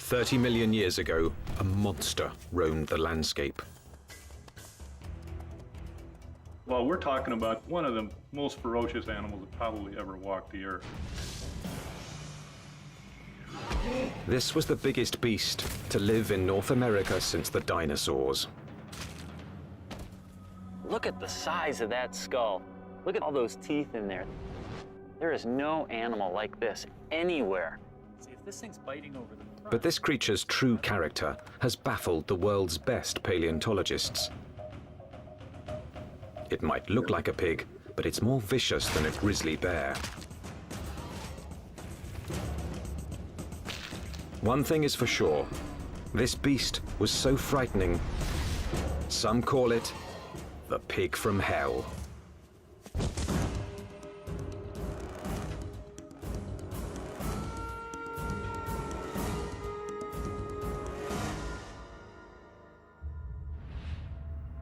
30 million years ago, a monster roamed the landscape. Well, we're talking about one of the most ferocious animals that probably ever walked the earth. This was the biggest beast to live in North America since the dinosaurs. Look at the size of that skull. Look at all those teeth in there. There is no animal like this anywhere. See, if this thing's biting over the front... But this creature's true character has baffled the world's best paleontologists. It might look like a pig, but it's more vicious than a grizzly bear. One thing is for sure, this beast was so frightening, some call it the pig from hell.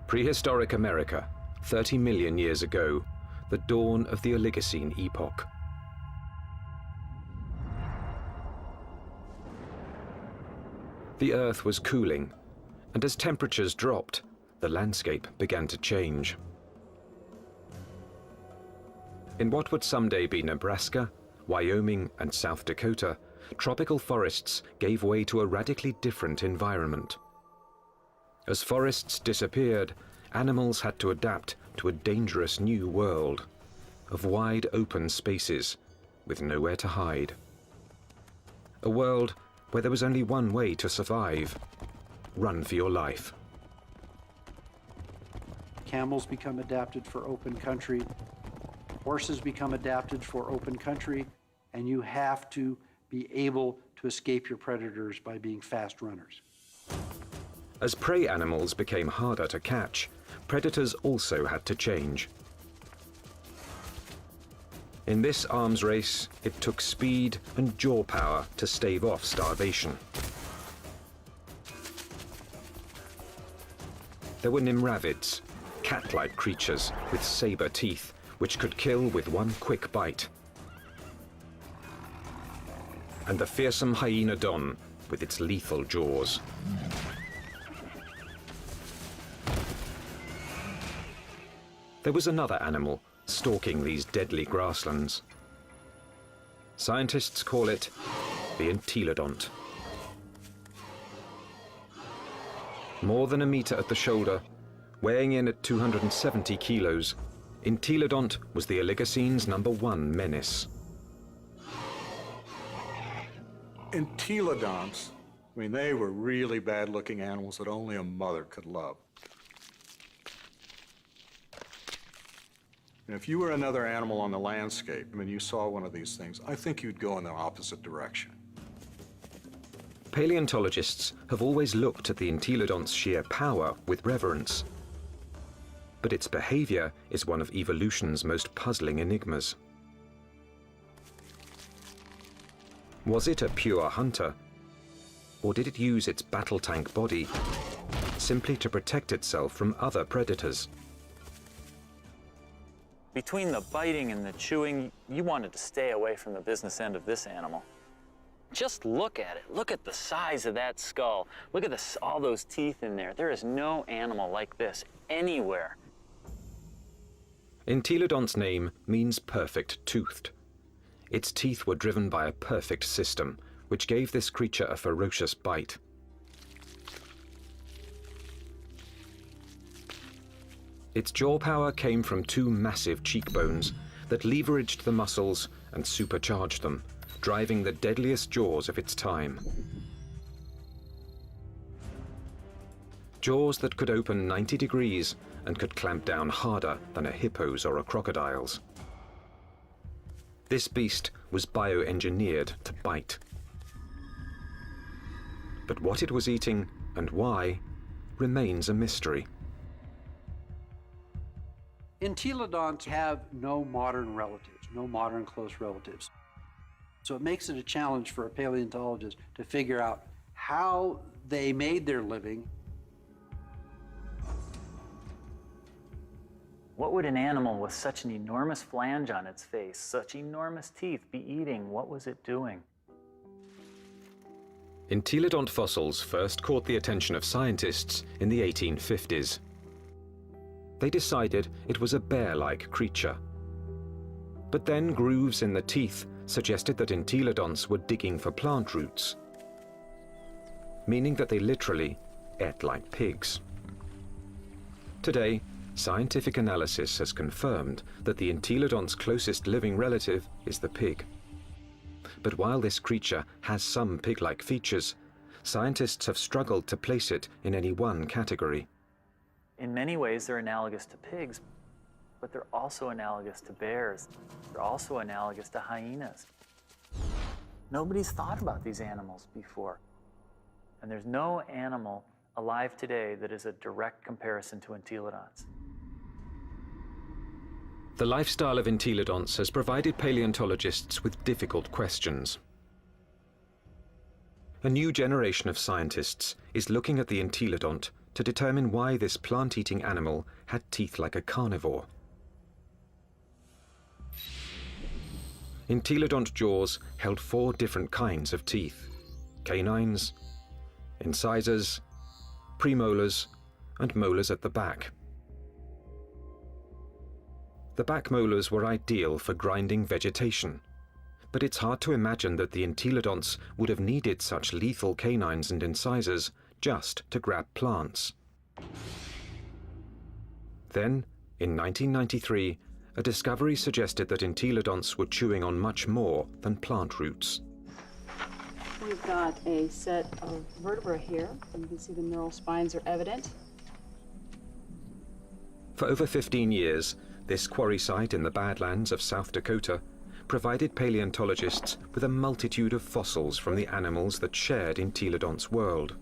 Prehistoric America, 30 million years ago, the dawn of the Oligocene epoch. The Earth was cooling, and as temperatures dropped, the landscape began to change. In what would someday be Nebraska, Wyoming, and South Dakota, tropical forests gave way to a radically different environment. As forests disappeared, animals had to adapt to a dangerous new world of wide open spaces with nowhere to hide. A world where there was only one way to survive: run for your life. Camels become adapted for open country, horses become adapted for open country, and you have to be able to escape your predators by being fast runners. As prey animals became harder to catch, predators also had to change. In this arms race, it took speed and jaw power to stave off starvation. There were nimravids, cat-like creatures with saber teeth, which could kill with one quick bite. And the fearsome hyenodon with its lethal jaws. There was another animal stalking these deadly grasslands. Scientists call it the entelodont. More than a meter at the shoulder, weighing in at 270 kilos, entelodont was the Oligocene's #1 menace. Entelodonts, I mean, they were really bad-looking animals that only a mother could love. And if you were another animal on the landscape and you saw one of these things, I think you'd go in the opposite direction. Paleontologists have always looked at the entelodont's sheer power with reverence. But its behavior is one of evolution's most puzzling enigmas. Was it a pure hunter, or did it use its battle tank body simply to protect itself from other predators? Between the biting and the chewing, you wanted to stay away from the business end of this animal. Just look at it. Look at the size of that skull. Look at all those teeth in there. There is no animal like this anywhere. Entelodont's name means perfect-toothed. Its teeth were driven by a perfect system, which gave this creature a ferocious bite. Its jaw power came from two massive cheekbones that leveraged the muscles and supercharged them, driving the deadliest jaws of its time. Jaws that could open 90 degrees and could clamp down harder than a hippo's or a crocodile's. This beast was bioengineered to bite. But what it was eating and why remains a mystery. Entelodonts have no modern relatives, no modern close relatives. So it makes it a challenge for a paleontologist to figure out how they made their living. What would an animal with such an enormous flange on its face, such enormous teeth, be eating? What was it doing? Entelodont fossils first caught the attention of scientists in the 1850s. They decided it was a bear-like creature. But then grooves in the teeth suggested that entelodonts were digging for plant roots, meaning that they literally ate like pigs. Today, scientific analysis has confirmed that the entelodont's closest living relative is the pig. But while this creature has some pig-like features, scientists have struggled to place it in any one category. In many ways, they're analogous to pigs, but they're also analogous to bears. They're also analogous to hyenas. Nobody's thought about these animals before. And there's no animal alive today that is a direct comparison to entelodonts. The lifestyle of entelodonts has provided paleontologists with difficult questions. A new generation of scientists is looking at the entelodont to determine why this plant-eating animal had teeth like a carnivore. Entelodont jaws held 4 different kinds of teeth: canines, incisors, premolars, and molars at the back. The back molars were ideal for grinding vegetation, but it's hard to imagine that the entelodonts would have needed such lethal canines and incisors just to grab plants. Then, in 1993, a discovery suggested that entelodonts were chewing on much more than plant roots. We've got a set of vertebrae here. You can see the neural spines are evident. For over 15 years, this quarry site in the Badlands of South Dakota provided paleontologists with a multitude of fossils from the animals that shared entelodonts' world.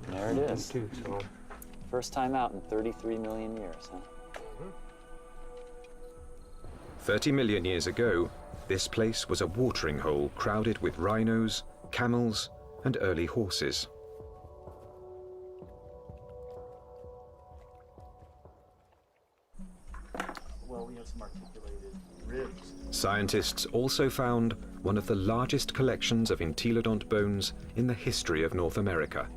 There it is. First time out in 33 million years, huh? 30 million years ago, this place was a watering hole crowded with rhinos, camels, and early horses. Well, we have some articulated ribs. Scientists also found one of the largest collections of entelodont bones in the history of North America.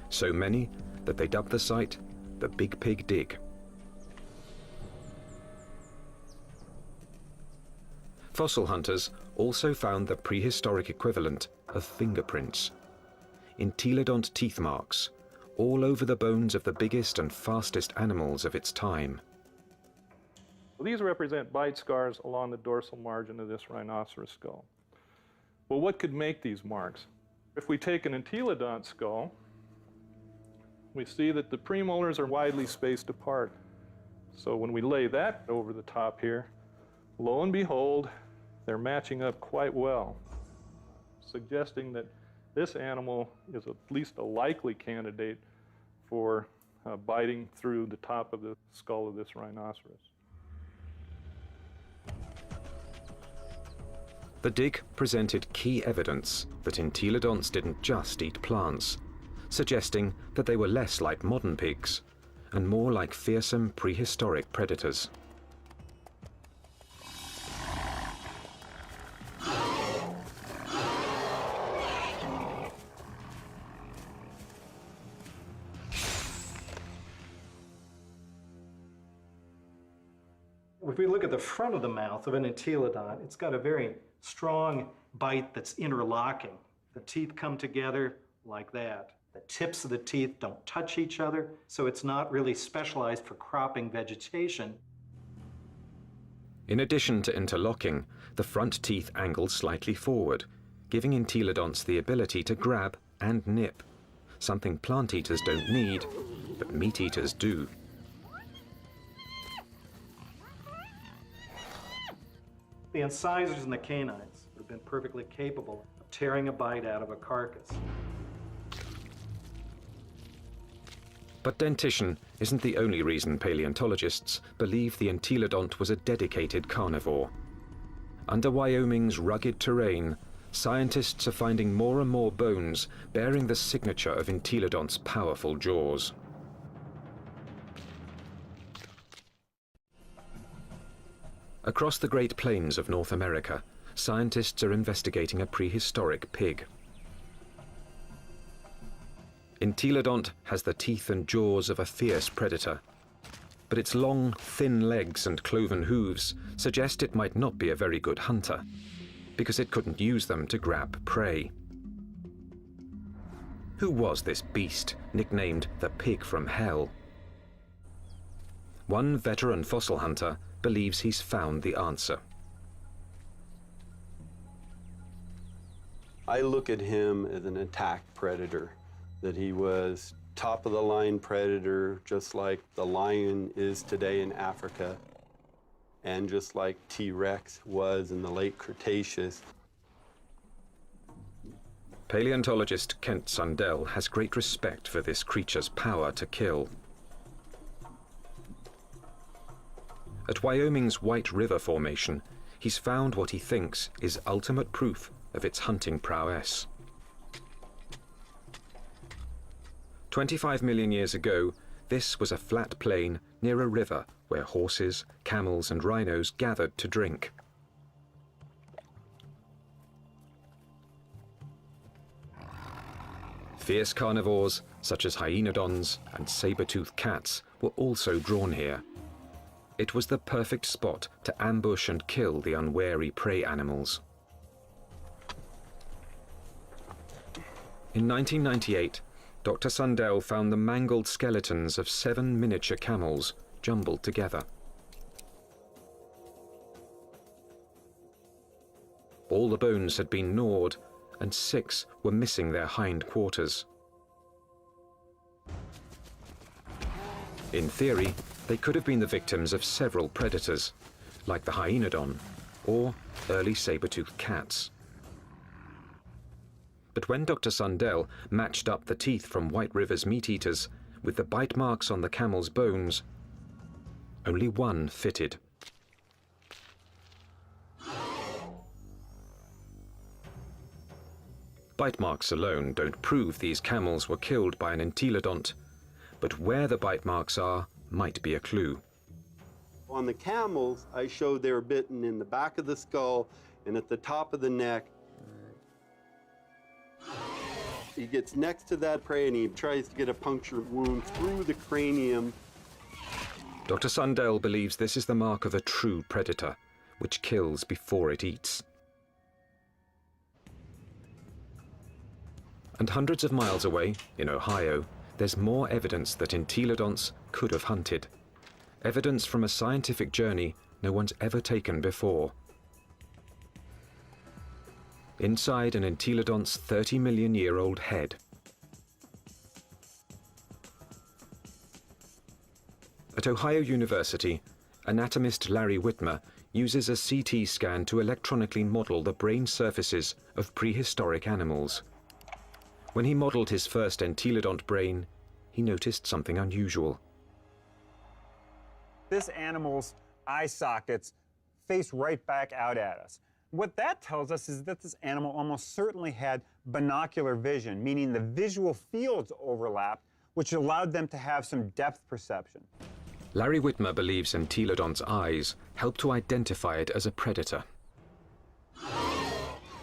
So many that they dubbed the site the Big Pig Dig. Fossil hunters also found the prehistoric equivalent of fingerprints. Entelodont teeth marks all over the bones of the biggest and fastest animals of its time. These represent bite scars along the dorsal margin of this rhinoceros skull. Well, what could make these marks? If we take an entelodont skull, we see that the premolars are widely spaced apart. So when we lay that over the top here, lo and behold, they're matching up quite well, suggesting that this animal is at least a likely candidate for biting through the top of the skull of this rhinoceros. The dig presented key evidence that entelodonts didn't just eat plants, suggesting that they were less like modern pigs and more like fearsome prehistoric predators. If we look at the front of the mouth of an entelodont, it's got a very strong bite that's interlocking. The teeth come together like that. The tips of the teeth don't touch each other, so it's not really specialized for cropping vegetation. In addition to interlocking, the front teeth angle slightly forward, giving entelodonts the ability to grab and nip, something plant eaters don't need, but meat eaters do. The incisors and the canines have been perfectly capable of tearing a bite out of a carcass. But dentition isn't the only reason paleontologists believe the entelodont was a dedicated carnivore. Under Wyoming's rugged terrain, scientists are finding more and more bones bearing the signature of entelodont's powerful jaws. Across the Great Plains of North America, scientists are investigating a prehistoric pig. Entelodont has the teeth and jaws of a fierce predator, but its long, thin legs and cloven hooves suggest it might not be a very good hunter, because it couldn't use them to grab prey. Who was this beast, nicknamed the Pig from Hell? One veteran fossil hunter believes he's found the answer. I look at him as an attack predator, that he was top-of-the-line predator, just like the lion is today in Africa, and just like T-Rex was in the late Cretaceous. Paleontologist Kent Sundell has great respect for this creature's power to kill. At Wyoming's White River Formation, he's found what he thinks is ultimate proof of its hunting prowess. 25 million years ago, this was a flat plain near a river where horses, camels, and rhinos gathered to drink. Fierce carnivores, such as hyenodons and saber-toothed cats, were also drawn here. It was the perfect spot to ambush and kill the unwary prey animals. In 1998, Dr. Sundell found the mangled skeletons of 7 miniature camels jumbled together. All the bones had been gnawed, and 6 were missing their hind quarters. In theory, they could have been the victims of several predators, like the hyenodon or early saber-toothed cats. But when Dr. Sundell matched up the teeth from White River's meat-eaters with the bite marks on the camel's bones, only one fitted. Bite marks alone don't prove these camels were killed by an entelodont, but where the bite marks are might be a clue. On the camels, I showed they were bitten in the back of the skull and at the top of the neck. He gets next to that prey and he tries to get a puncture wound through the cranium. Dr. Sundell believes this is the mark of a true predator, which kills before it eats. And hundreds of miles away, in Ohio, there's more evidence that entelodonts could have hunted. Evidence from a scientific journey no one's ever taken before. Inside an entelodont's 30-million-year-old head. At Ohio University, anatomist Larry Whitmer uses a CT scan to electronically model the brain surfaces of prehistoric animals. When he modeled his first entelodont brain, he noticed something unusual. This animal's eye sockets face right back out at us. What that tells us is that this animal almost certainly had binocular vision, meaning the visual fields overlapped, which allowed them to have some depth perception. Larry Whitmer believes entelodont's eyes help to identify it as a predator.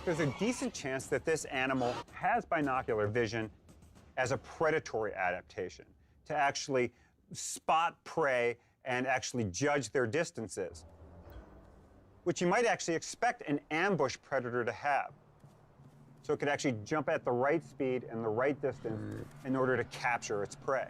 There's a decent chance that this animal has binocular vision as a predatory adaptation, to actually spot prey and actually judge their distances, which you might actually expect an ambush predator to have. So it could actually jump at the right speed and the right distance in order to capture its prey.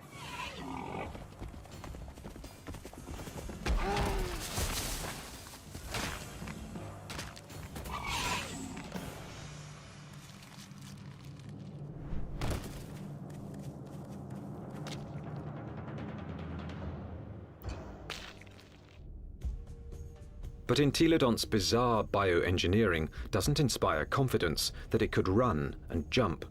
But entelodont's bizarre bioengineering doesn't inspire confidence that it could run and jump.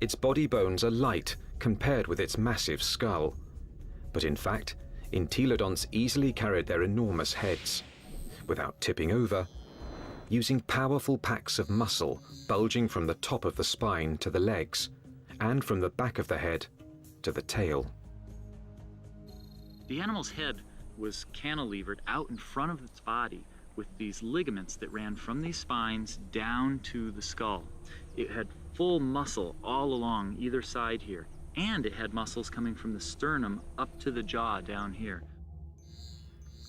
Its body bones are light compared with its massive skull. But in fact, entelodonts easily carried their enormous heads, without tipping over, using powerful packs of muscle bulging from the top of the spine to the legs, and from the back of the head to the tail. The animal's head was cantilevered out in front of its body with these ligaments that ran from these spines down to the skull. It had full muscle all along either side here, and it had muscles coming from the sternum up to the jaw down here.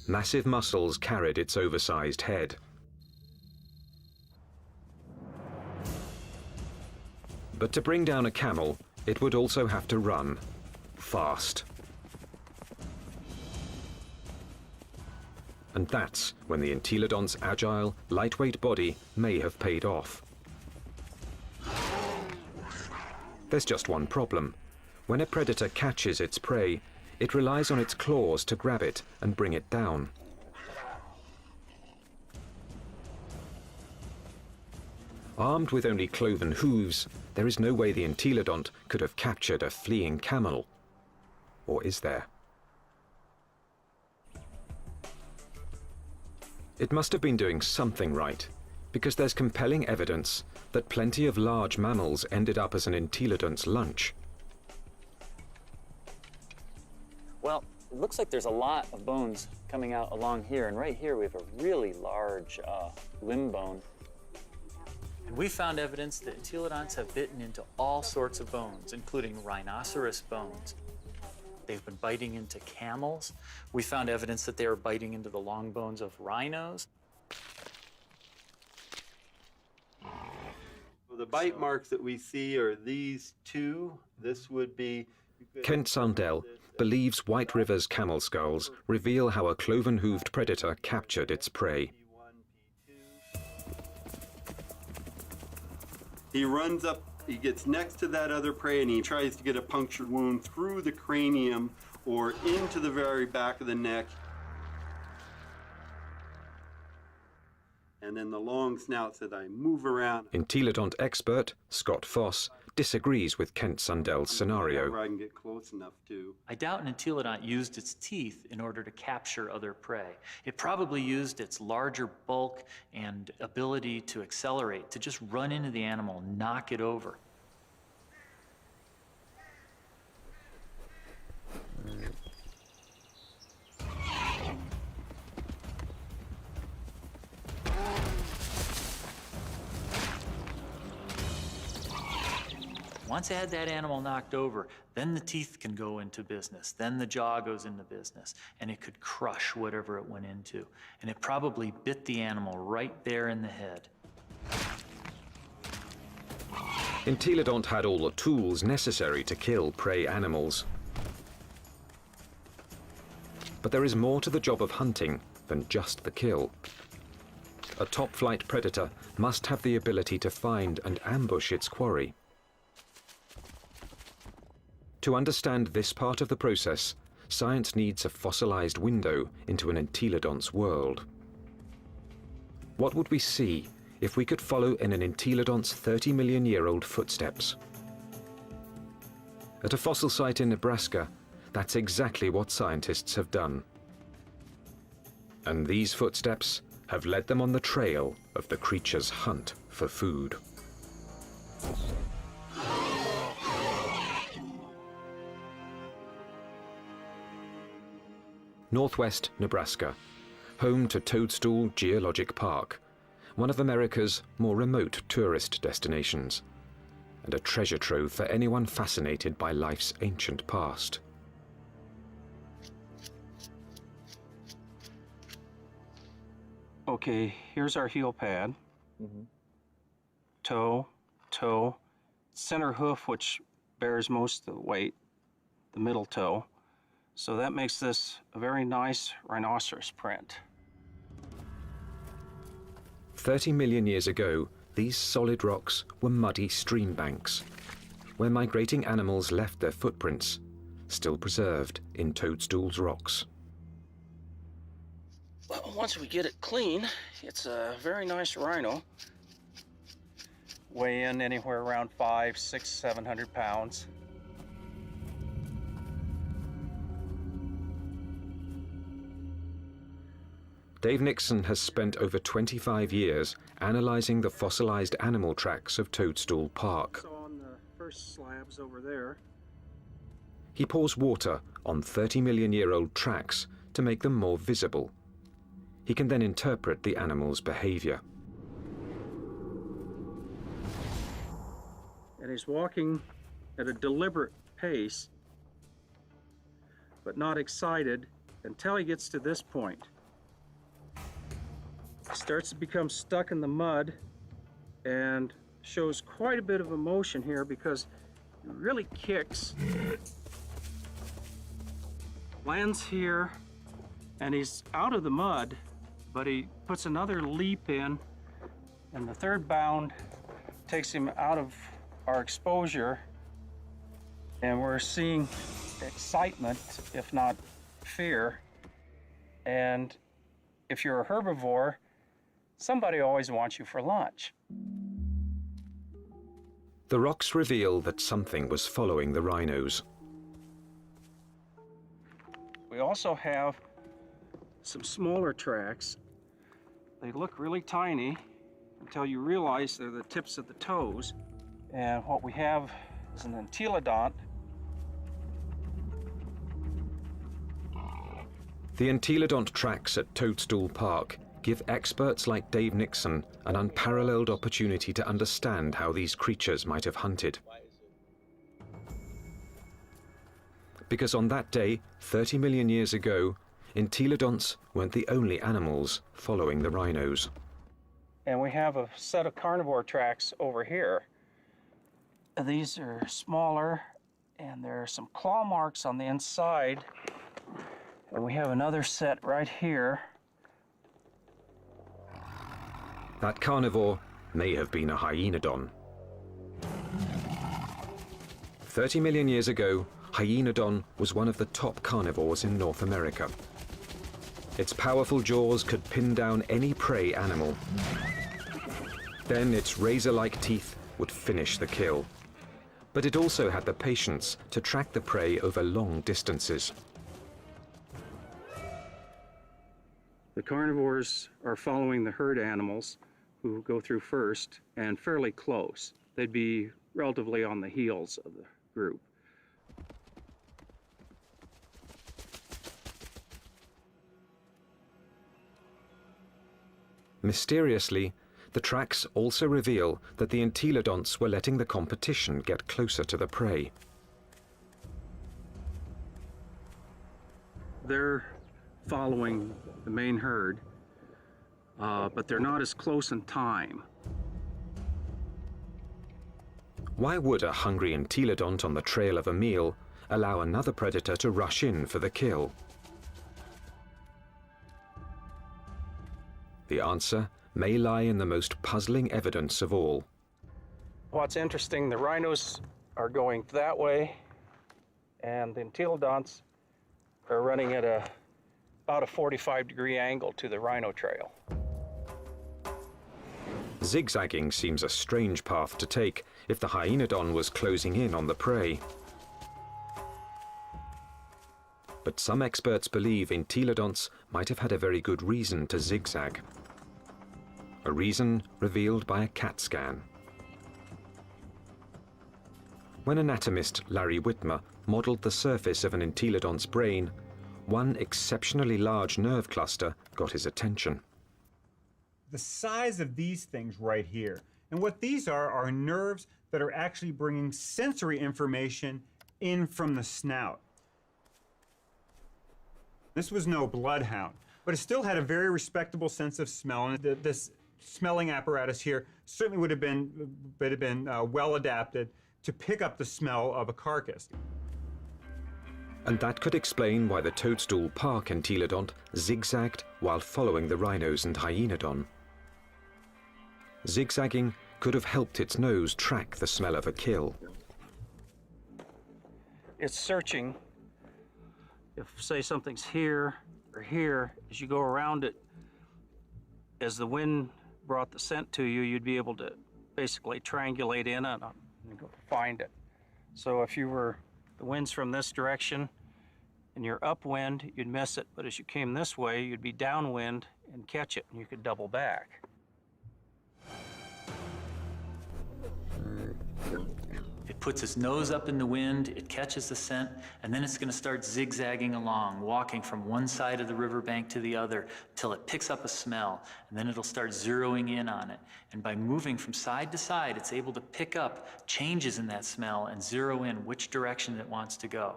Massive muscles carried its oversized head. But to bring down a camel, it would also have to run fast. And that's when the entelodont's agile, lightweight body may have paid off. There's just one problem. When a predator catches its prey, it relies on its claws to grab it and bring it down. Armed with only cloven hooves, there is no way the entelodont could have captured a fleeing camel. Or is there? It must have been doing something right, because there's compelling evidence that plenty of large mammals ended up as an entelodont's lunch. Well, it looks like there's a lot of bones coming out along here, and right here we have a really large limb bone. And we found evidence that entelodonts have bitten into all sorts of bones, including rhinoceros bones. They've been biting into camels. We found evidence that they were biting into the long bones of rhinos. Well, the bite marks that we see are these two. This would be... Kent Sundell believes White River's camel skulls reveal how a cloven-hooved predator captured its prey. He runs up, he gets next to that other prey, and he tries to get a punctured wound through the cranium or into the very back of the neck. And then the long snouts that I move around. Entelodont expert Scott Foss disagrees with Kent Sundell's scenario. I can get close enough to. I doubt an entelodont used its teeth in order to capture other prey. It probably used its larger bulk and ability to accelerate to just run into the animal, knock it over. Once I had that animal knocked over, then the teeth can go into business, then the jaw goes into business, and it could crush whatever it went into. And it probably bit the animal right there in the head. Entelodont had all the tools necessary to kill prey animals. But there is more to the job of hunting than just the kill. A top-flight predator must have the ability to find and ambush its quarry. To understand this part of the process, science needs a fossilized window into an entelodont's world. What would we see if we could follow in an entelodont's 30-million-year-old footsteps? At a fossil site in Nebraska, that's exactly what scientists have done. And these footsteps have led them on the trail of the creature's hunt for food. Northwest Nebraska, home to Toadstool Geologic Park, one of America's more remote tourist destinations, and a treasure trove for anyone fascinated by life's ancient past. Okay, here's our heel pad. Toe, toe, center hoof, which bears most of the weight, the middle toe. So that makes this a very nice rhinoceros print. 30 million years ago, these solid rocks were muddy stream banks, where migrating animals left their footprints, still preserved in Toadstool's rocks. Well, once we get it clean, it's a very nice rhino. Weigh in anywhere around 500, 600, 700 pounds. Dave Nixon has spent over 25 years analyzing the fossilized animal tracks of Toadstool Park. So on the first slabs over there. He pours water on 30-million-year-old tracks to make them more visible. He can then interpret the animal's behavior. And he's walking at a deliberate pace, but not excited until he gets to this point. He starts to become stuck in the mud and shows quite a bit of emotion here because he really kicks, lands here, and he's out of the mud, but he puts another leap in, and the third bound takes him out of our exposure, and we're seeing excitement, if not fear. And if you're a herbivore, somebody always wants you for lunch. The rocks reveal that something was following the rhinos. We also have some smaller tracks. They look really tiny until you realize they're the tips of the toes. And what we have is an entelodont. The entelodont tracks at Toadstool Park give experts like Dave Nixon an unparalleled opportunity to understand how these creatures might have hunted. Because on that day, 30 million years ago, entelodonts weren't the only animals following the rhinos. And we have a set of carnivore tracks over here. These are smaller, and there are some claw marks on the inside. And we have another set right here. That carnivore may have been a hyenodon. 30 million years ago, hyenodon was one of the top carnivores in North America. Its powerful jaws could pin down any prey animal. Then its razor-like teeth would finish the kill. But it also had the patience to track the prey over long distances. The carnivores are following the herd animals who go through first and fairly close. They'd be relatively on the heels of the group. Mysteriously, the tracks also reveal that the entelodonts were letting the competition get closer to the prey. They're following the main herd, but they're not as close in time. Why would a hungry entelodont on the trail of a meal allow another predator to rush in for the kill? The answer may lie in the most puzzling evidence of all. What's interesting, the rhinos are going that way, and the entelodonts are running at about a 45-degree angle to the rhino trail. Zigzagging seems a strange path to take if the hyenodon was closing in on the prey. But some experts believe entelodonts might have had a very good reason to zigzag. A reason revealed by a CAT scan. When anatomist Larry Whitmer modeled the surface of an entelodont's brain, one exceptionally large nerve cluster got his attention. The size of these things right here, and what these are nerves that are actually bringing sensory information in from the snout. This was no bloodhound, but it still had a very respectable sense of smell, and this smelling apparatus here certainly would have been well adapted to pick up the smell of a carcass. And that could explain why the Toadstool Park entelodont zigzagged while following the rhinos and hyenodon. Zigzagging could have helped its nose track the smell of a kill. It's searching. If, say, something's here or here, as you go around it, as the wind brought the scent to you, you'd be able to basically triangulate in and find it. So if the wind's from this direction and you're upwind, you'd miss it, but as you came this way, you'd be downwind and catch it, and you could double back. It puts its nose up in the wind, it catches the scent, and then it's going to start zigzagging along, walking from one side of the riverbank to the other until it picks up a smell, and then it'll start zeroing in on it. And by moving from side to side, it's able to pick up changes in that smell and zero in which direction it wants to go.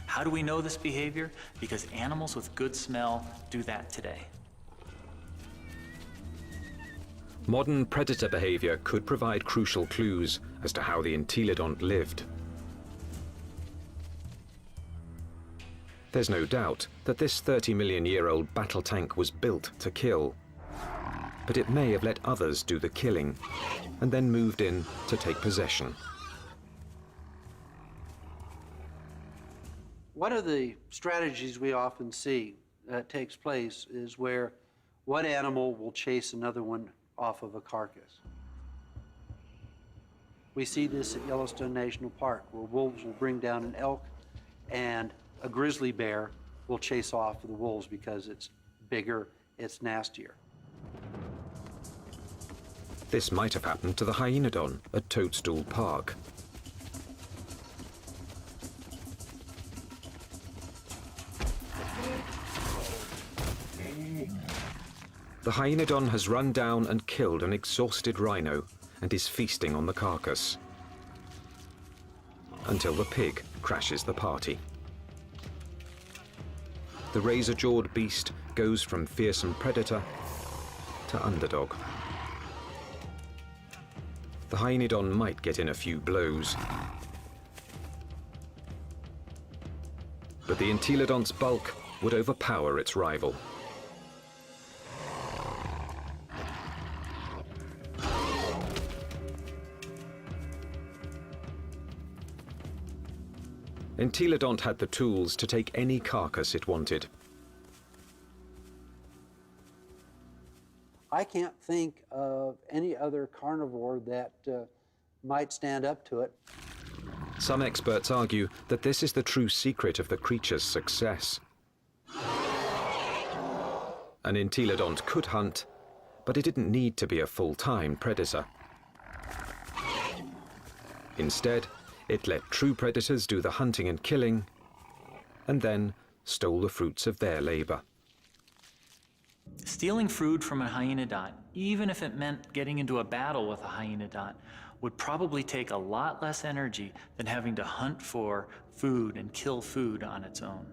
How do we know this behavior? Because animals with good smell do that today. Modern predator behavior could provide crucial clues as to how the entelodont lived. There's no doubt that this 30-million-year-old battle tank was built to kill, but it may have let others do the killing and then moved in to take possession. One of the strategies we often see that takes place is where one animal will chase another one off of a carcass. We see this at Yellowstone National Park, where wolves will bring down an elk and a grizzly bear will chase off the wolves because it's bigger, it's nastier. This might have happened to the hyenodon at Toadstool Park. The hyenodon has run down and killed an exhausted rhino and is feasting on the carcass until the pig crashes the party. The razor-jawed beast goes from fearsome predator to underdog. The hyenodon might get in a few blows, but the entelodont's bulk would overpower its rival. Entelodont had the tools to take any carcass it wanted. I can't think of any other carnivore that might stand up to it. Some experts argue that this is the true secret of the creature's success. An entelodont could hunt, but it didn't need to be a full-time predator. Instead, it let true predators do the hunting and killing, and then stole the fruits of their labor. Stealing food from a hyenodont, even if it meant getting into a battle with a hyenodont, would probably take a lot less energy than having to hunt for food and kill food on its own.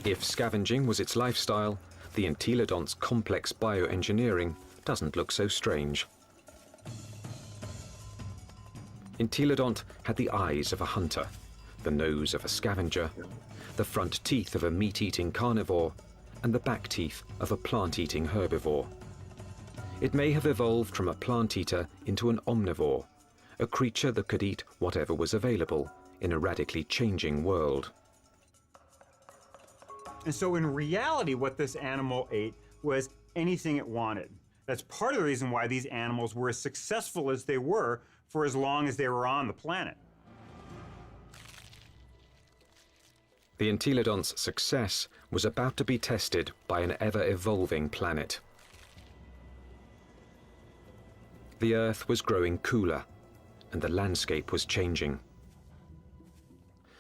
If scavenging was its lifestyle, the entelodont's complex bioengineering doesn't look so strange. Entelodont had the eyes of a hunter, the nose of a scavenger, the front teeth of a meat-eating carnivore, and the back teeth of a plant-eating herbivore. It may have evolved from a plant-eater into an omnivore, a creature that could eat whatever was available in a radically changing world. And so in reality, what this animal ate was anything it wanted. That's part of the reason why these animals were as successful as they were for as long as they were on the planet. The entelodont's success was about to be tested by an ever-evolving planet. The Earth was growing cooler, and the landscape was changing.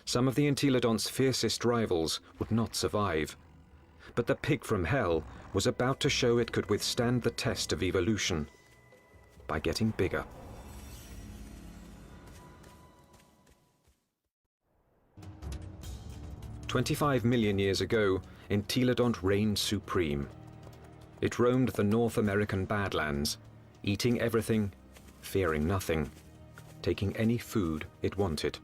Some of the entelodont's fiercest rivals would not survive, but the pig from hell was about to show it could withstand the test of evolution by getting bigger. "25 million years ago, entelodont reigned supreme. It roamed the North American Badlands, eating everything, fearing nothing, taking any food it wanted."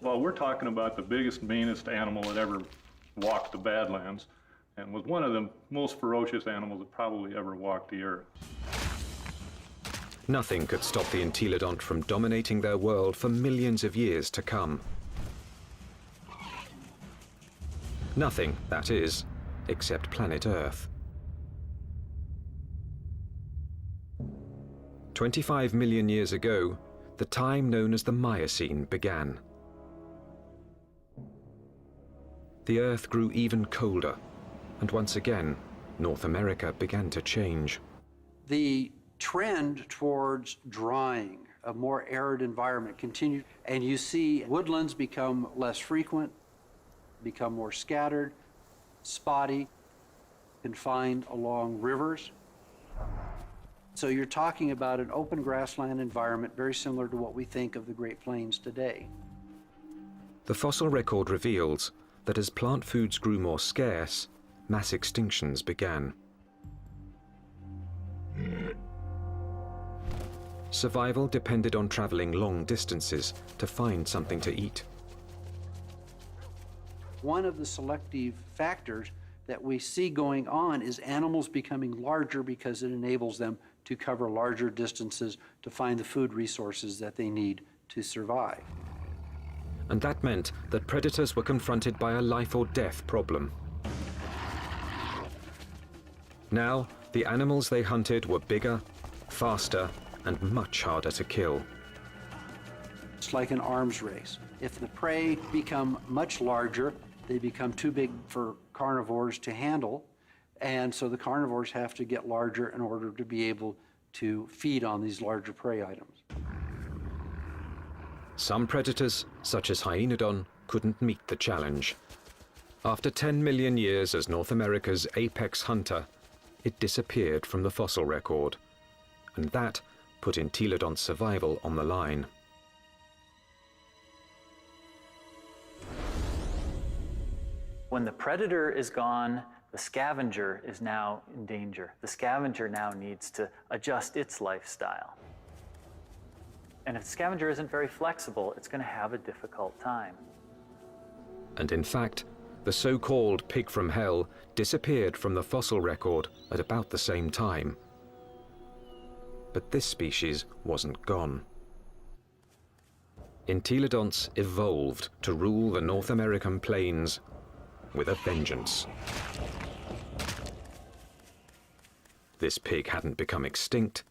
Well, we're talking about the biggest, meanest animal that ever walked the Badlands, and was one of the most ferocious animals that probably ever walked the earth. Nothing could stop the entelodont from dominating their world for millions of years to come. Nothing, that is, except planet Earth. 25 million years ago, the time known as the Miocene began. The Earth grew even colder, and once again, North America began to change. The trend towards drying, a more arid environment continued, and you see woodlands become less frequent, become more scattered, spotty, confined along rivers. So you're talking about an open grassland environment very similar to what we think of the Great Plains today. The fossil record reveals that as plant foods grew more scarce, mass extinctions began. Survival depended on traveling long distances to find something to eat. One of the selective factors that we see going on is animals becoming larger because it enables them to cover larger distances to find the food resources that they need to survive. And that meant that predators were confronted by a life or death problem. Now, the animals they hunted were bigger, faster, and much harder to kill. It's like an arms race. If the prey become much larger, they become too big for carnivores to handle, and so the carnivores have to get larger in order to be able to feed on these larger prey items. Some predators, such as Hyaenodon, couldn't meet the challenge. After 10 million years as North America's apex hunter, it disappeared from the fossil record, and that put Entelodon's survival on the line. When the predator is gone, the scavenger is now in danger. The scavenger now needs to adjust its lifestyle. And if the scavenger isn't very flexible, it's going to have a difficult time. And in fact, the so-called pig from hell disappeared from the fossil record at about the same time. But this species wasn't gone. Entelodonts evolved to rule the North American plains with a vengeance. This pig hadn't become extinct,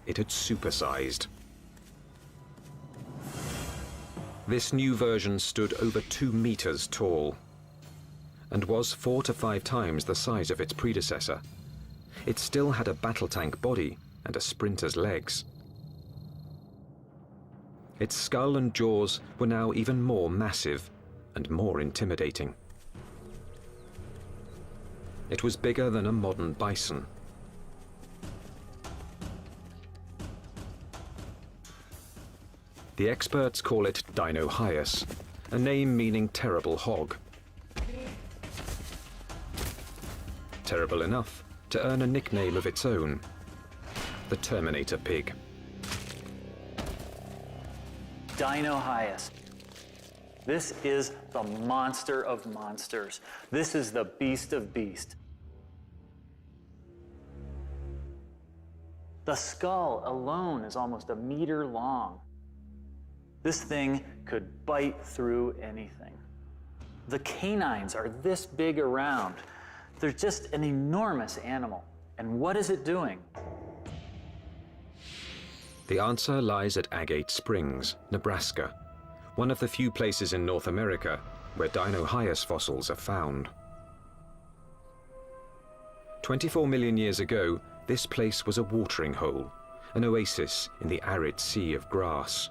it had supersized. This new version stood over 2 meters tall and was 4 to 5 times the size of its predecessor. It still had a battle tank body and a sprinter's legs. Its skull and jaws were now even more massive and more intimidating. It was bigger than a modern bison. The experts call it Dinohyus, a name meaning terrible hog. Terrible enough to earn a nickname of its own, the Terminator pig. Dinohyus. This is the monster of monsters. This is the beast of beasts. The skull alone is almost 1 meter long. This thing could bite through anything. The canines are this big around. They're just an enormous animal. And what is it doing? The answer lies at Agate Springs, Nebraska, one of the few places in North America where Dinohyus fossils are found. 24 million years ago, this place was a watering hole, an oasis in the arid sea of grass.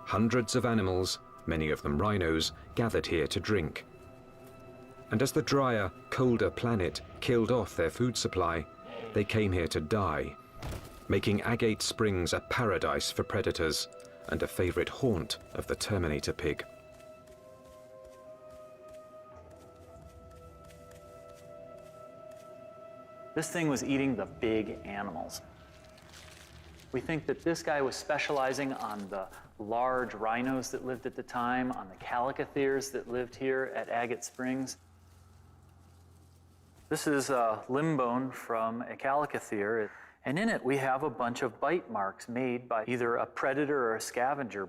Hundreds of animals, many of them rhinos, gathered here to drink. And as the drier, colder planet killed off their food supply, they came here to die, making Agate Springs a paradise for predators and a favorite haunt of the Terminator pig. This thing was eating the big animals. We think that this guy was specializing on the large rhinos that lived at the time, on the calicotheres that lived here at Agate Springs. This is a limb bone from a calicothere, and in it we have a bunch of bite marks made by either a predator or a scavenger.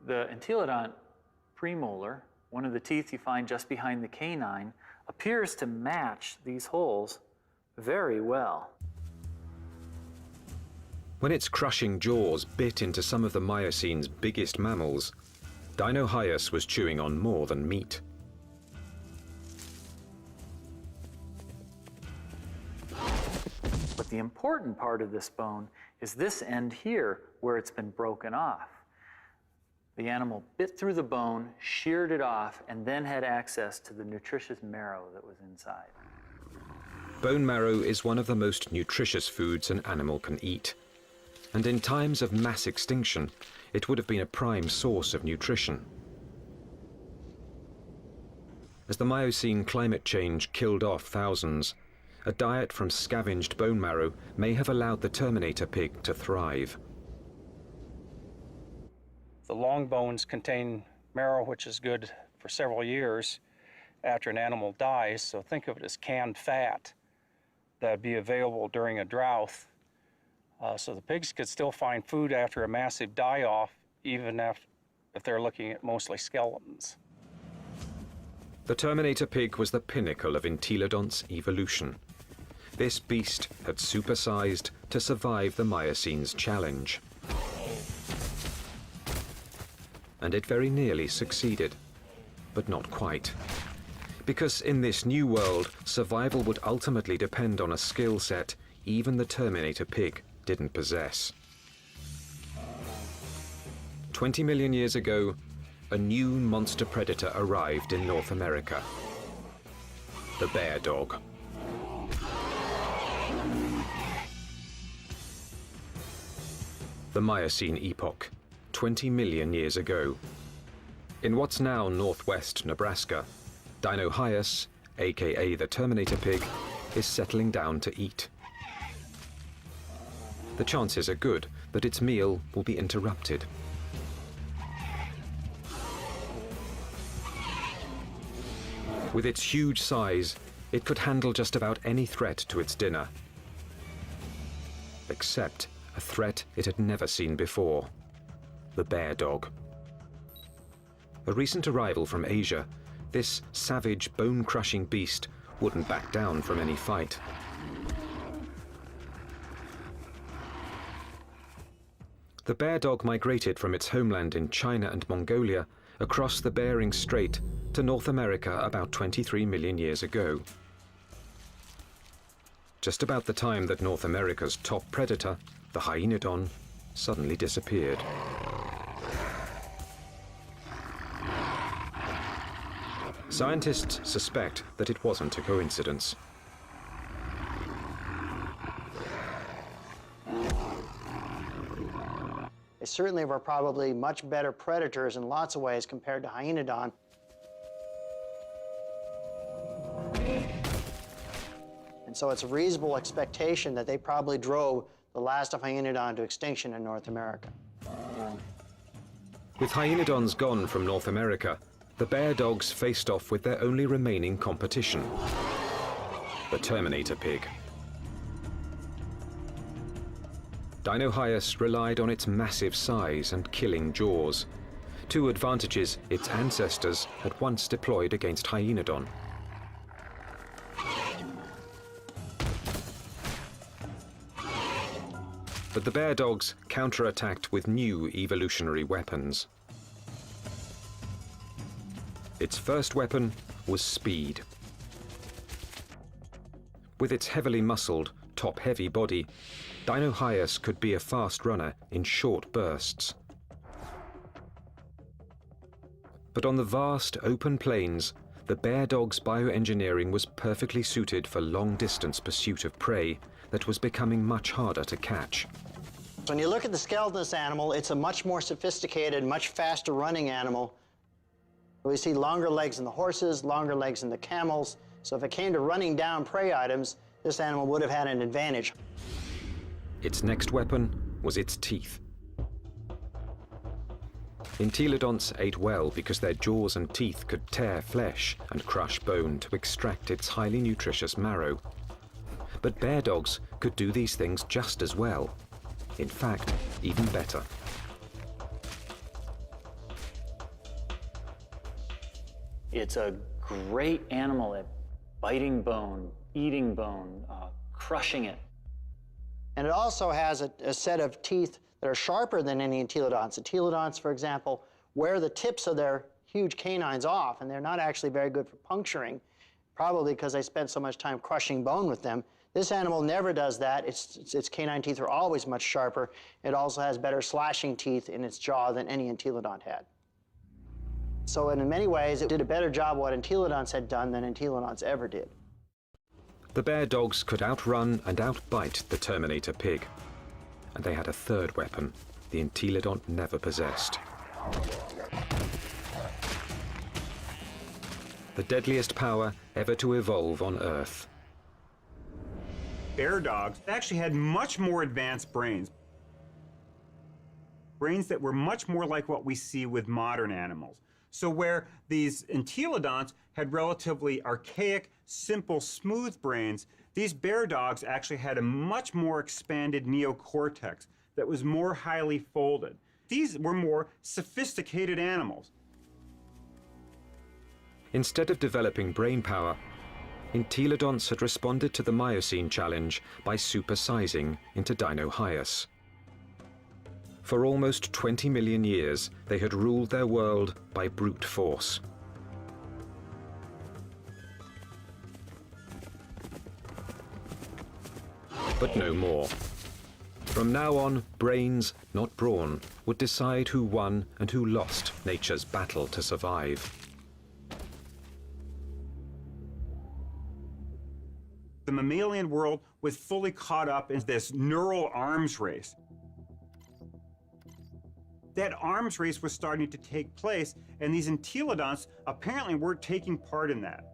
The Entelodont premolar, one of the teeth you find just behind the canine, appears to match these holes very well. When its crushing jaws bit into some of the Miocine's biggest mammals, Dinohyus was chewing on more than meat. But the important part of this bone is this end here, where it's been broken off. The animal bit through the bone, sheared it off, and then had access to the nutritious marrow that was inside. Bone marrow is one of the most nutritious foods an animal can eat. And in times of mass extinction, it would have been a prime source of nutrition. As the Miocene climate change killed off thousands, a diet from scavenged bone marrow may have allowed the Terminator pig to thrive. The long bones contain marrow, which is good for several years after an animal dies, so think of it as canned fat that would be available during a drought. So the pigs could still find food after a massive die-off, even if they're looking at mostly skeletons. The Terminator pig was the pinnacle of entelodont's evolution. This beast had supersized to survive the Miocene's challenge. And it very nearly succeeded, but not quite. Because in this new world, survival would ultimately depend on a skill set even the Terminator pig didn't possess. 20 million years ago, a new monster predator arrived in North America. The bear dog. The Miocene epoch, 20 million years ago. In what's now northwest Nebraska, Dinohyus, aka the Terminator pig, is settling down to eat. The chances are good that its meal will be interrupted. With its huge size, it could handle just about any threat to its dinner. Except a threat it had never seen before: the bear dog. A recent arrival from Asia, this savage, bone-crushing beast wouldn't back down from any fight. The bear dog migrated from its homeland in China and Mongolia across the Bering Strait to North America about 23 million years ago. Just about the time that North America's top predator, the hyenodon, suddenly disappeared. Scientists suspect that it wasn't a coincidence. They certainly were probably much better predators in lots of ways compared to hyenodon. And so it's a reasonable expectation that they probably drove the last of hyenodon to extinction in North America. With hyenodons gone from North America, the bear dogs faced off with their only remaining competition: the Terminator pig. Dinohyus relied on its massive size and killing jaws, two advantages its ancestors had once deployed against hyenodon. But the bear dogs counterattacked with new evolutionary weapons. Its first weapon was speed. With its heavily muscled, top-heavy body, Dinohyus could be a fast runner in short bursts. But on the vast, open plains, the bear dog's bioengineering was perfectly suited for long-distance pursuit of prey that was becoming much harder to catch. When you look at the skeleton of this animal, it's a much more sophisticated, much faster running animal. We see longer legs in the horses, longer legs in the camels. So if it came to running down prey items, this animal would have had an advantage. Its next weapon was its teeth. Entelodonts ate well because their jaws and teeth could tear flesh and crush bone to extract its highly nutritious marrow. But bear dogs could do these things just as well. In fact, even better. It's a great animal at biting bone, eating bone, crushing it. And it also has a set of teeth that are sharper than any entelodonts. Entelodonts, for example, wear the tips of their huge canines off, and they're not actually very good for puncturing, probably because they spent so much time crushing bone with them. This animal never does that. Its canine teeth are always much sharper. It also has better slashing teeth in its jaw than any entelodont had. So in many ways, it did a better job of what entelodonts had done than entelodonts ever did. The bear dogs could outrun and outbite the Terminator pig. And they had a third weapon the entelodont never possessed. The deadliest power ever to evolve on Earth. Bear dogs actually had much more advanced brains. Brains that were much more like what we see with modern animals. So where these entelodonts had relatively archaic, simple, smooth brains, these bear dogs actually had a much more expanded neocortex that was more highly folded. These were more sophisticated animals. Instead of developing brain power, entelodonts had responded to the Miocene challenge by supersizing into Dinohyus. For almost 20 million years, they had ruled their world by brute force. But no more. From now on, brains, not brawn, would decide who won and who lost nature's battle to survive. The mammalian world was fully caught up in this neural arms race. That arms race was starting to take place, and these entelodonts apparently weren't taking part in that.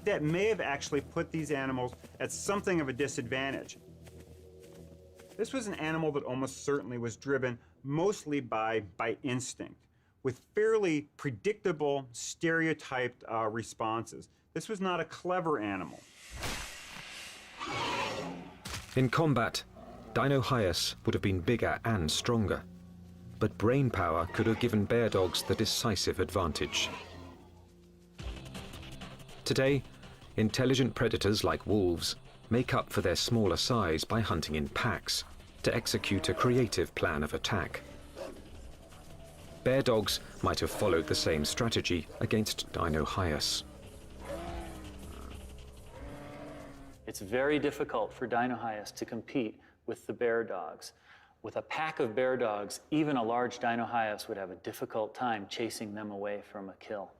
That may have actually put these animals at something of a disadvantage. This was an animal that almost certainly was driven mostly by instinct, with fairly predictable, stereotyped responses. This was not a clever animal. In combat, Dinohyus would have been bigger and stronger, but brain power could have given bear dogs the decisive advantage. Today, intelligent predators like wolves make up for their smaller size by hunting in packs to execute a creative plan of attack. Bear dogs might have followed the same strategy against Dinohyus. It's very difficult for Dinohyus to compete with the bear dogs. With a pack of bear dogs, even a large Dinohyus would have a difficult time chasing them away from a kill.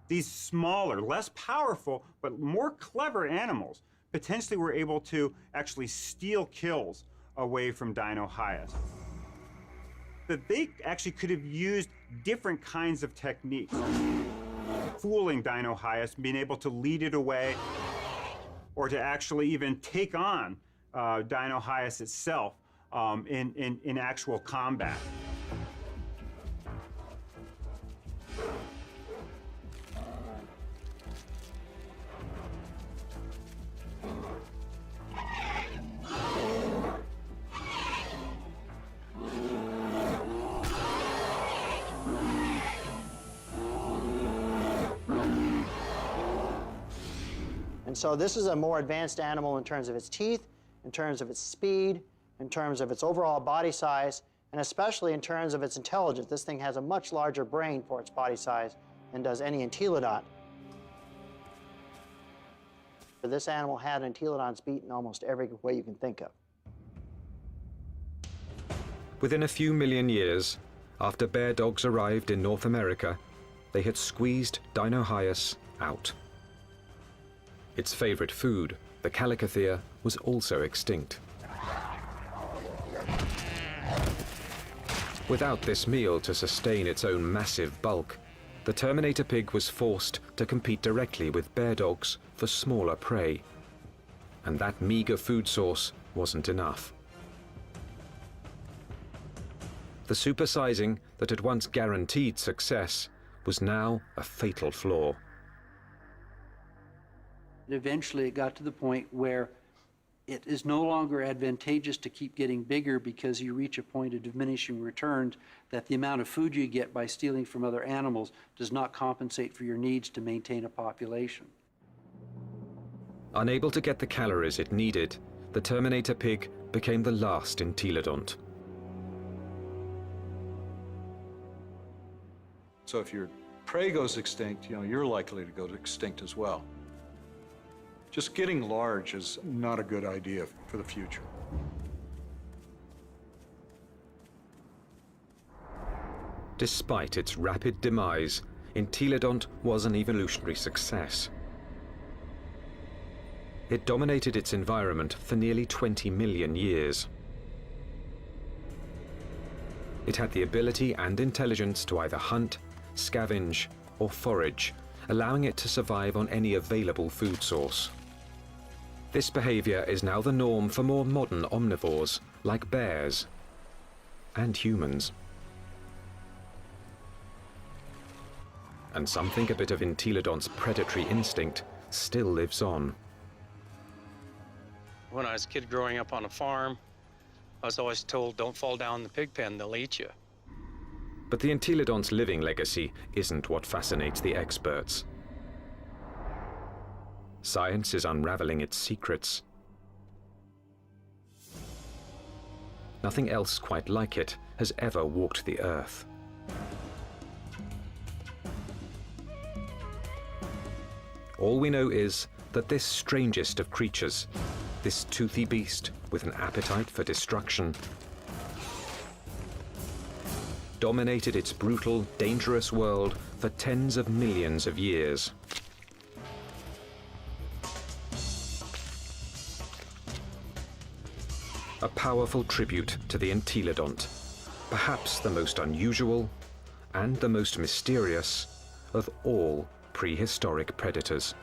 These smaller, less powerful, but more clever animals potentially were able to actually steal kills away from Dinohyus. That they actually could have used different kinds of techniques. Fooling Dinohyus, being able to lead it away, or to actually even take on Dinohyus itself in actual combat. So this is a more advanced animal in terms of its teeth, in terms of its speed, in terms of its overall body size, and especially in terms of its intelligence. This thing has a much larger brain for its body size than does any entelodont. This animal had entelodonts beat in almost every way you can think of. Within a few million years, after bear dogs arrived in North America, they had squeezed Dinohyus out. Its favorite food, the calicothea, was also extinct. Without this meal to sustain its own massive bulk, the Terminator pig was forced to compete directly with bear dogs for smaller prey. And that meager food source wasn't enough. The supersizing that had once guaranteed success was now a fatal flaw. Eventually, it got to the point where it is no longer advantageous to keep getting bigger because you reach a point of diminishing returns, that the amount of food you get by stealing from other animals does not compensate for your needs to maintain a population. Unable to get the calories it needed, the Terminator pig became the last entelodont. So if your prey goes extinct, you're likely to go extinct as well. Just getting large is not a good idea for the future. Despite its rapid demise, entelodont was an evolutionary success. It dominated its environment for nearly 20 million years. It had the ability and intelligence to either hunt, scavenge, or forage, allowing it to survive on any available food source. This behavior is now the norm for more modern omnivores, like bears and humans. And some think a bit of entelodont's predatory instinct still lives on. When I was a kid growing up on a farm, I was always told, don't fall down the pig pen, they'll eat you. But the entelodont's living legacy isn't what fascinates the experts. Science is unraveling its secrets. Nothing else quite like it has ever walked the earth. All we know is that this strangest of creatures, this toothy beast with an appetite for destruction, dominated its brutal, dangerous world for tens of millions of years. A powerful tribute to the entelodont, perhaps the most unusual and the most mysterious of all prehistoric predators.